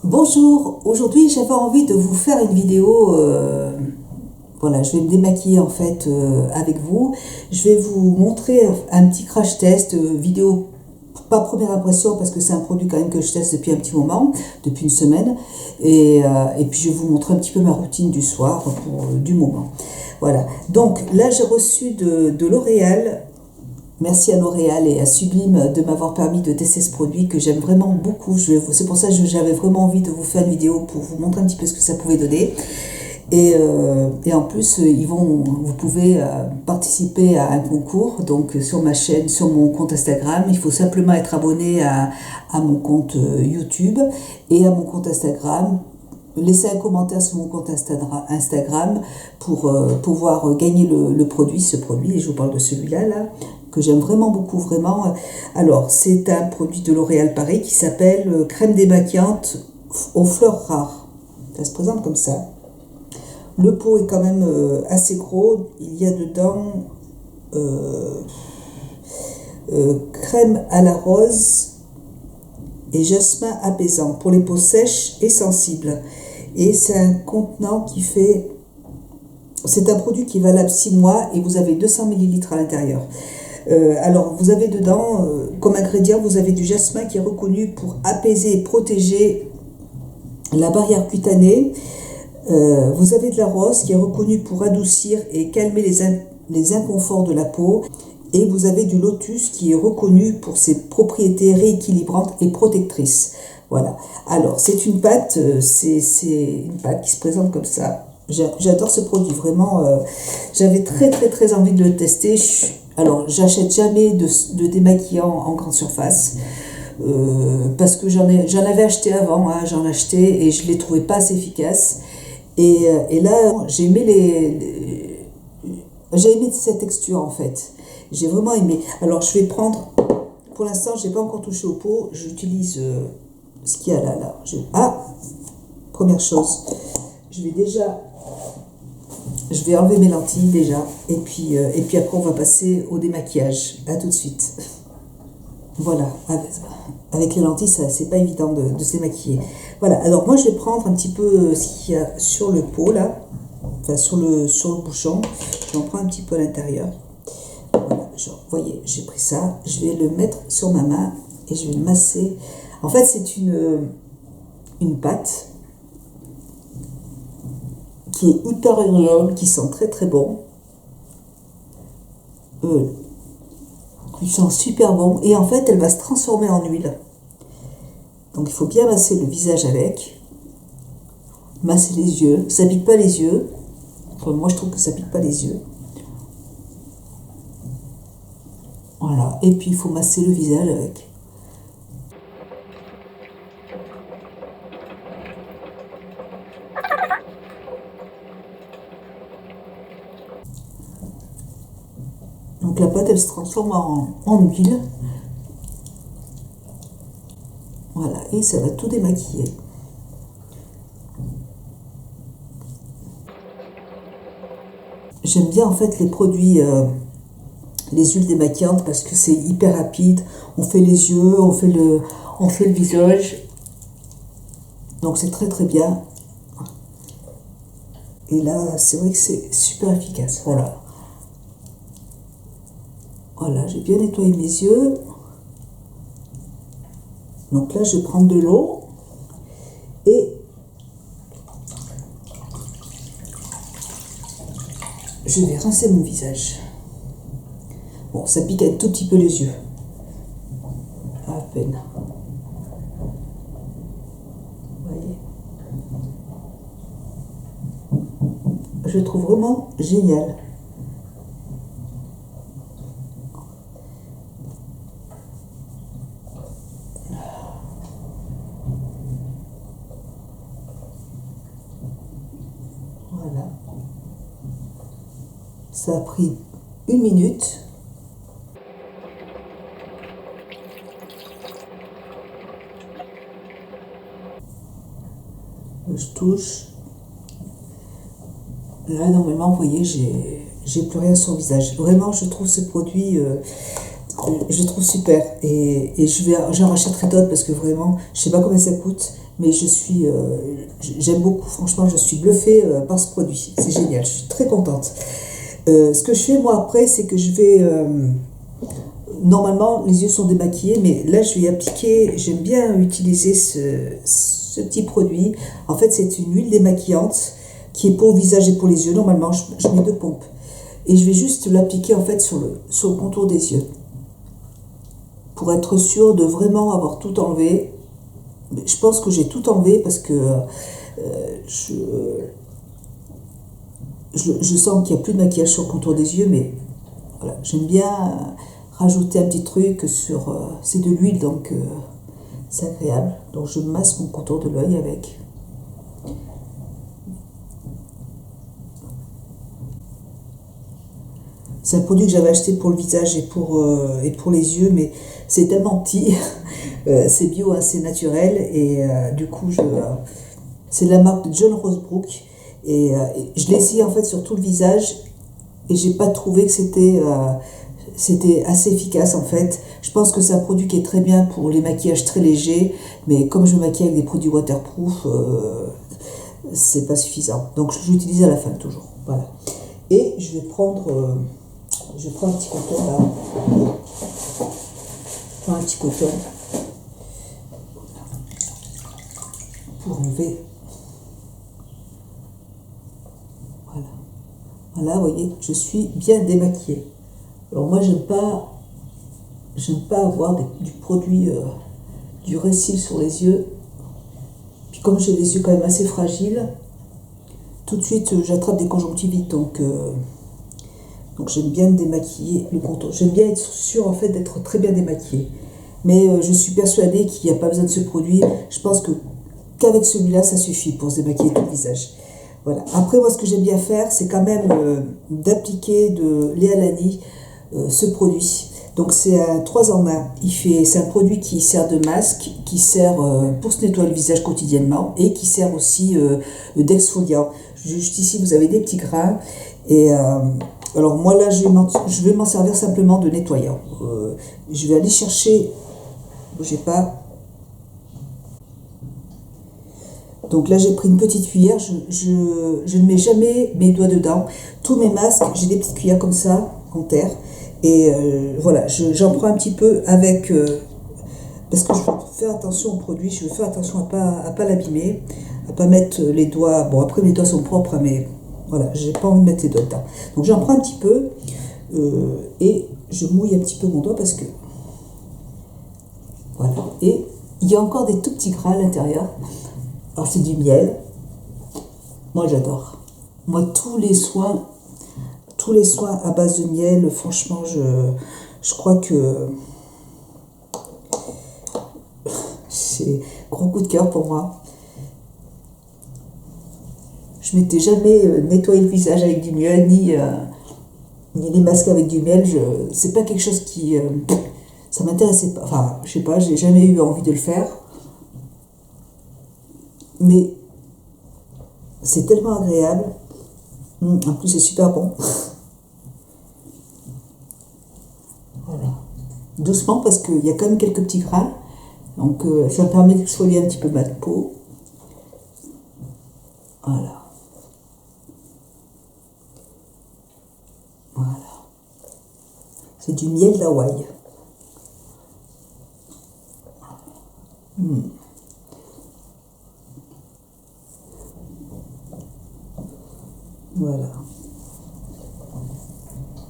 Bonjour, aujourd'hui j'avais envie de vous faire une vidéo, voilà, je vais me démaquiller en fait avec vous. Je vais vous montrer un petit crash test vidéo, pas première impression parce que c'est un produit quand même que je teste depuis un petit moment, depuis une semaine. Et puis je vais vous montrer un petit peu ma routine du soir du moment. Voilà, donc là j'ai reçu de L'Oréal. Merci à L'Oréal et à Sublime de m'avoir permis de tester ce produit que j'aime vraiment beaucoup. C'est pour ça que j'avais vraiment envie de vous faire une vidéo pour vous montrer un petit peu ce que ça pouvait donner. Et en plus, vous pouvez participer à un concours donc sur ma chaîne, sur mon compte Instagram. Il faut simplement être abonné à mon compte YouTube et à mon compte Instagram. Laissez un commentaire sur mon compte Instagram pour pouvoir gagner ce produit. Et je vous parle de celui-là, que j'aime vraiment beaucoup, vraiment. Alors, c'est un produit de L'Oréal Paris qui s'appelle crème démaquillante aux fleurs rares. Ça se présente comme ça. Le pot est quand même assez gros. Il y a dedans crème à la rose et jasmin apaisant pour les peaux sèches et sensibles. Et c'est un contenant qui fait... C'est un produit qui est valable 6 mois et vous avez 200 ml à l'intérieur. Alors, vous avez dedans, comme ingrédient, vous avez du jasmin qui est reconnu pour apaiser et protéger la barrière cutanée. Vous avez de la rose qui est reconnue pour adoucir et calmer les inconforts de la peau. Et vous avez du lotus qui est reconnu pour ses propriétés rééquilibrantes et protectrices. Voilà. Alors, c'est une pâte qui se présente comme ça. J'adore ce produit, vraiment. J'avais très envie de le tester. Alors, j'achète jamais de démaquillant en grande surface. Parce que j'en avais acheté avant, j'en achetais et je ne les trouvais pas assez efficaces. Et là, j'ai aimé cette texture en fait. J'ai vraiment aimé. Alors, je vais prendre, pour l'instant, je n'ai pas encore touché au pot. J'utilise ce qu'il y a là. Première chose, je vais enlever mes lentilles déjà. Et puis après, on va passer au démaquillage. À tout de suite. Voilà, avec les lentilles, c'est pas évident de se démaquiller. Voilà, alors moi je vais prendre un petit peu ce qu'il y a sur le pot là, enfin sur le bouchon. J'en prends un petit peu à l'intérieur. Voilà, vous voyez, j'ai pris ça, je vais le mettre sur ma main et je vais le masser. En fait, c'est une pâte qui est hyper agréable, qui sent très bon. Il sent super bon et en fait elle va se transformer en huile. Donc il faut bien masser le visage avec, masser les yeux, ça pique pas les yeux. Enfin, moi je trouve que ça pique pas les yeux. Voilà, et puis il faut masser le visage avec. Donc la pâte elle se transforme en huile. Voilà, et ça va tout démaquiller. J'aime bien en fait les produits, les huiles démaquillantes parce que c'est hyper rapide. On fait les yeux, on fait le visage. Donc c'est très bien. Et là, c'est vrai que c'est super efficace. Voilà, j'ai bien nettoyé mes yeux. Donc là, je vais prendre de l'eau et je vais rincer mon visage. Bon, ça pique un tout petit peu les yeux. À peine. Vous voyez. Je le trouve vraiment génial. Voilà. Ça a pris 1 minute. Je touche. Là, normalement, vous voyez, j'ai plus rien sur le visage. Vraiment, je trouve ce produit, je le trouve super. Et j'en rachèterai d'autres parce que vraiment, je sais pas combien ça coûte, Mais j'aime beaucoup, franchement, je suis bluffée par ce produit. C'est génial, je suis très contente. Ce que je fais moi après, c'est que je vais... normalement, les yeux sont démaquillés, mais là, je vais appliquer... J'aime bien utiliser ce petit produit. En fait, c'est une huile démaquillante qui est pour le visage et pour les yeux. Normalement, je mets 2 pompes. Et je vais juste l'appliquer en fait sur le contour des yeux. Pour être sûr de vraiment avoir tout enlevé. Je pense que j'ai tout enlevé parce que je sens qu'il n'y a plus de maquillage sur le contour des yeux, mais voilà, j'aime bien rajouter un petit truc sur... c'est de l'huile, donc c'est agréable. Donc je masse mon contour de l'œil avec. C'est un produit que j'avais acheté pour le visage et pour les yeux, mais c'est tellement petit. C'est bio, hein, c'est naturel, et du coup, c'est de la marque de John Rosebrook, et je l'ai essayé en fait sur tout le visage, et j'ai pas trouvé que c'était assez efficace en fait. Je pense que c'est un produit qui est très bien pour les maquillages très légers, mais comme je me maquille avec des produits waterproof, c'est pas suffisant. Donc je l'utilise à la fin toujours. Voilà. Et je prends un petit coton là. Je prends un petit coton pour enlever. Voilà. Voilà, vous voyez, je suis bien démaquillée. Alors moi, j'aime pas avoir du produit du Récil sur les yeux. Puis comme j'ai les yeux quand même assez fragiles, tout de suite j'attrape des conjonctivites, donc j'aime bien démaquiller le contour. J'aime bien être sûre en fait d'être très bien démaquillée. Mais je suis persuadée qu'il n'y a pas besoin de ce produit. Je pense qu'avec celui-là, ça suffit pour se démaquiller tout le visage. Voilà. Après, moi, ce que j'aime bien faire, c'est quand même d'appliquer de Léa Lani ce produit. Donc, c'est un 3 en 1. C'est un produit qui sert de masque, qui sert pour se nettoyer le visage quotidiennement et qui sert aussi d'exfoliant. Juste ici, vous avez des petits grains. Et alors, moi, là, je vais m'en servir simplement de nettoyant. Je vais aller chercher... Bougez pas. Donc là, j'ai pris une petite cuillère. Je ne mets jamais mes doigts dedans. Tous mes masques, j'ai des petites cuillères comme ça, en terre. Et voilà, j'en prends un petit peu avec... parce que je veux faire attention au produit. Je veux faire attention à pas l'abîmer, à pas mettre les doigts... Bon, après, mes doigts sont propres, mais voilà, j'ai pas envie de mettre les doigts dedans. Donc j'en prends un petit peu et je mouille un petit peu mon doigt parce que... Voilà. Et il y a encore des tout petits grains à l'intérieur. Alors c'est du miel. Moi j'adore. Moi tous les soins à base de miel, franchement je crois que c'est gros coup de cœur pour moi. Je m'étais jamais nettoyé le visage avec du miel ni les masques avec du miel. C'est pas quelque chose qui ça m'intéressait pas. Enfin je sais pas, j'ai jamais eu envie de le faire. Mais c'est tellement agréable. En plus, c'est super bon. Voilà. Doucement, parce qu'il y a quand même quelques petits grains. Donc, ça me permet d'exfolier un petit peu ma peau. Voilà. Voilà. C'est du miel d'Hawaï. Voilà.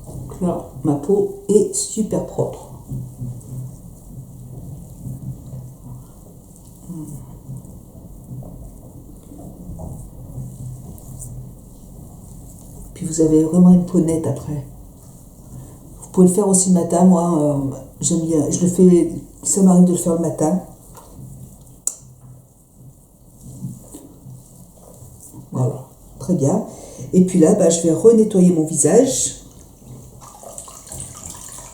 Donc là, ma peau est super propre. Puis vous avez vraiment une peau nette après. Vous pouvez le faire aussi le matin. Moi, j'aime bien. Je le fais. Ça m'arrive de le faire le matin. Voilà. Très bien. Et puis là, je vais renettoyer mon visage.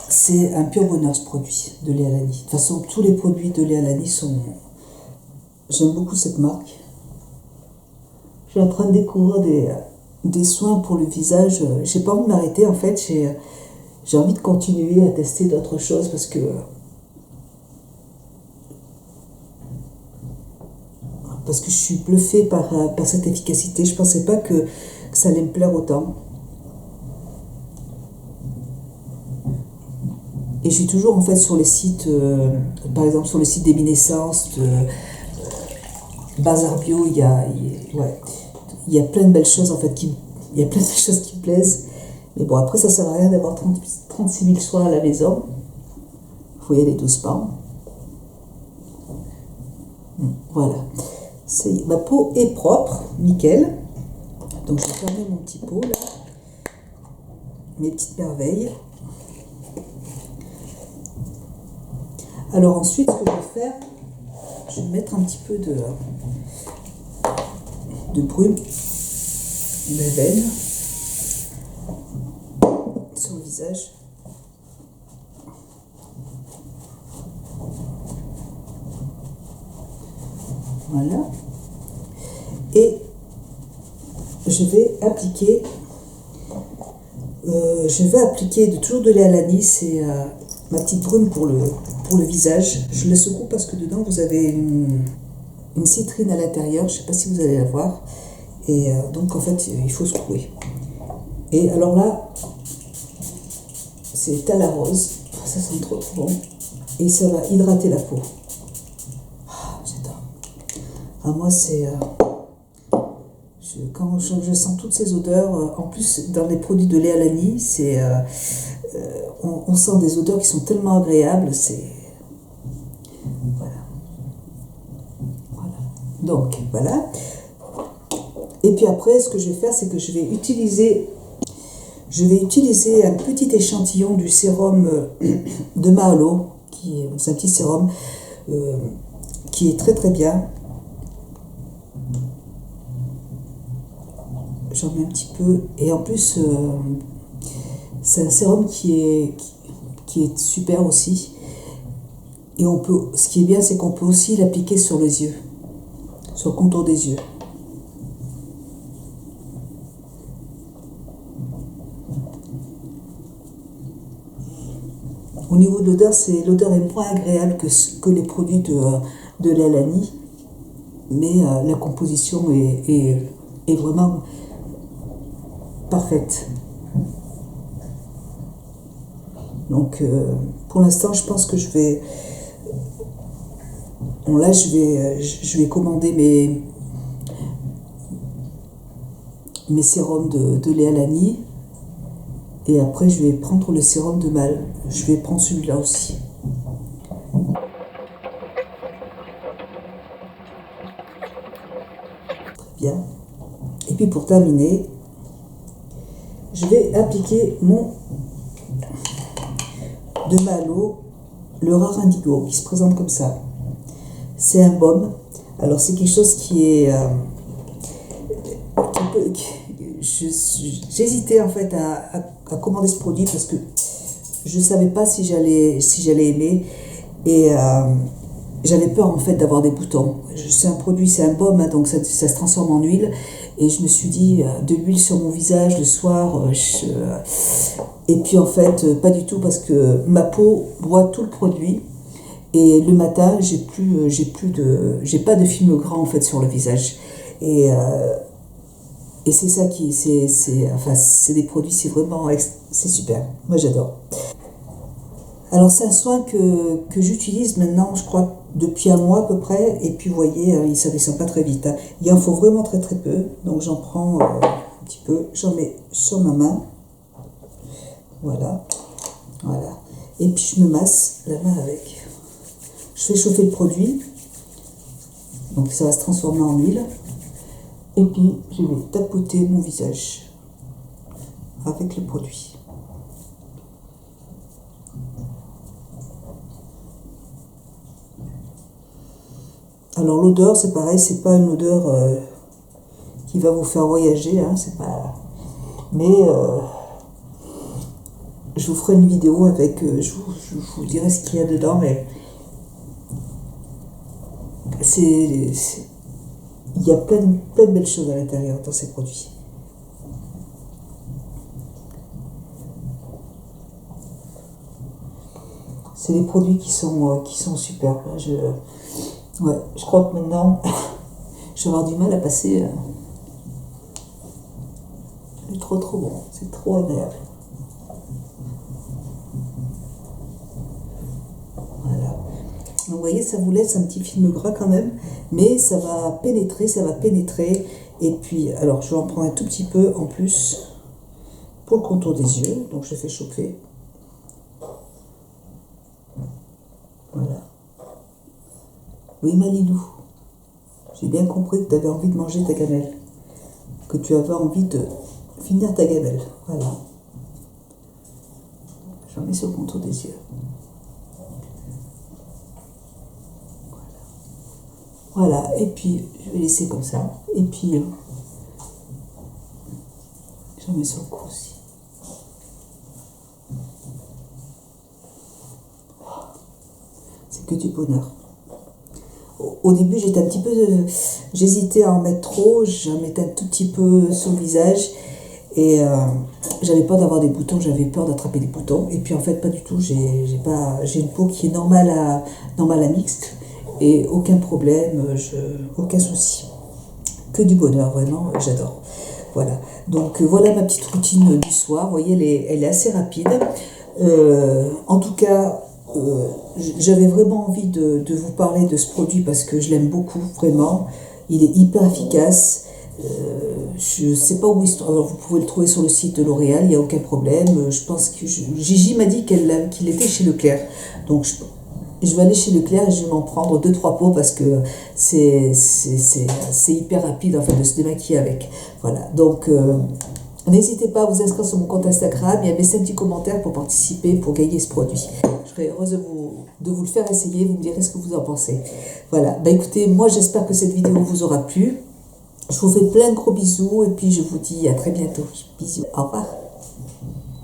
C'est un pur bonheur ce produit de Léa Lani. De toute façon, tous les produits de Léa Lani sont... J'aime beaucoup cette marque. Je suis en train de découvrir des soins pour le visage. J'ai pas envie de m'arrêter en fait. J'ai envie de continuer à tester d'autres choses parce que... parce que je suis bluffée par cette efficacité. Je ne pensais pas que ça allait me plaire autant. Et je suis toujours en fait sur les sites, par exemple sur le site d'Eminescence, de Bazar Bio, il y a plein de belles choses en fait il y a plein de choses qui me plaisent. Mais bon, après ça sert à rien d'avoir 36 000 soins à la maison. Il faut y aller doucement. Voilà. Ma peau est propre, nickel. Donc je vais fermer mon petit pot là. Mes petites merveilles. Alors ensuite, ce que je vais faire, je vais mettre un petit peu de brume de veine sur le visage. Voilà. Et je vais appliquer toujours de lait à l'anis, c'est ma petite brume pour le visage. Je la secoue parce que dedans vous avez une citrine à l'intérieur, je ne sais pas si vous allez la voir. Et donc en fait il faut secouer. Et alors là, c'est à la rose, ça sent trop bon. Et ça va hydrater la peau. J'adore. Moi c'est... quand je sens toutes ces odeurs, en plus dans les produits de lait à l'anis, c'est... on sent des odeurs qui sont tellement agréables, c'est... Voilà. Donc, voilà. Et puis après, ce que je vais faire, c'est que je vais utiliser un petit échantillon du sérum de Mahalo, c'est un petit sérum qui est très très bien. J'en mets un petit peu. Et en plus, c'est un sérum qui est super aussi. Et ce qui est bien, c'est qu'on peut aussi l'appliquer sur les yeux, sur le contour des yeux. Au niveau de l'odeur, l'odeur est moins agréable que les produits de lait à l'anis, mais la composition est vraiment parfaite. Donc pour l'instant, je pense que je vais commander mes sérums de lait à l'anis. Et après, je vais prendre le sérum de Mal. Je vais prendre celui-là aussi. Très bien. Et puis pour terminer, je vais appliquer mon de Mahalo, le rare indigo, qui se présente comme ça. C'est un baume. Alors c'est quelque chose qui est... j'hésitais en fait à commander ce produit parce que je savais pas si j'allais aimer, et j'avais peur en fait d'avoir des boutons. C'est un baume, hein, donc ça se transforme en huile, et je me suis dit de l'huile sur mon visage le soir, et puis en fait pas du tout, parce que ma peau boit tout le produit, et le matin j'ai pas de film gras en fait sur le visage, et c'est ça c'est des produits, c'est super. Moi j'adore. Alors c'est un soin que j'utilise maintenant, je crois, depuis un mois à peu près. Et puis vous voyez, ça descend pas très vite, hein. Il en faut vraiment très très peu. Donc j'en prends un petit peu, j'en mets sur ma main. Voilà. Et puis je me masse la main avec. Je fais chauffer le produit. Donc ça va se transformer en huile. Et puis, je vais tapoter mon visage avec le produit. Alors l'odeur, c'est pareil, c'est pas une odeur qui va vous faire voyager, hein, c'est pas... Mais je vous ferai une vidéo avec, je vous dirai ce qu'il y a dedans, mais il y a plein de belles choses à l'intérieur dans ces produits. C'est des produits qui sont superbes. Je crois que maintenant, je vais avoir du mal à passer. C'est trop bon, c'est trop agréable. Voilà. Donc vous voyez, ça vous laisse un petit film gras quand même, mais ça va pénétrer. Et puis, alors je vais en prendre un tout petit peu en plus pour le contour des yeux, donc je fais chauffer. Voilà. Oui, Malilou, j'ai bien compris que tu avais envie de manger ta gamelle, que tu avais envie de finir ta gamelle. Voilà. J'en mets sur le contour des yeux. Voilà, et puis je vais laisser comme ça. Et puis j'en mets sur le cou aussi. C'est que du bonheur. Au début, j'étais un petit peu. J'hésitais à en mettre trop, j'en mettais un tout petit peu sur le visage. Et j'avais peur d'avoir des boutons, j'avais peur d'attraper des boutons. Et puis en fait, pas du tout. J'ai une peau qui est normale à mixte. Et aucun problème, aucun souci. Que du bonheur, vraiment, j'adore. Voilà. Donc voilà ma petite routine du soir. Vous voyez, elle est assez rapide. En tout cas, j'avais vraiment envie de vous parler de ce produit parce que je l'aime beaucoup, vraiment. Il est hyper efficace. Je ne sais pas où il se trouve. Alors, vous pouvez le trouver sur le site de L'Oréal, il n'y a aucun problème. Je pense que Gigi m'a dit qu'il était chez Leclerc. Donc je vais aller chez Leclerc et je vais m'en prendre 2-3 pots parce que c'est hyper rapide en fait, de se démaquiller avec. Voilà, donc n'hésitez pas à vous inscrire sur mon compte Instagram et à laisser un petit commentaire pour participer, pour gagner ce produit. Je serai heureuse de vous le faire essayer, vous me direz ce que vous en pensez. Voilà, bah écoutez, moi j'espère que cette vidéo vous aura plu. Je vous fais plein de gros bisous et puis je vous dis à très bientôt. Bisous, au revoir.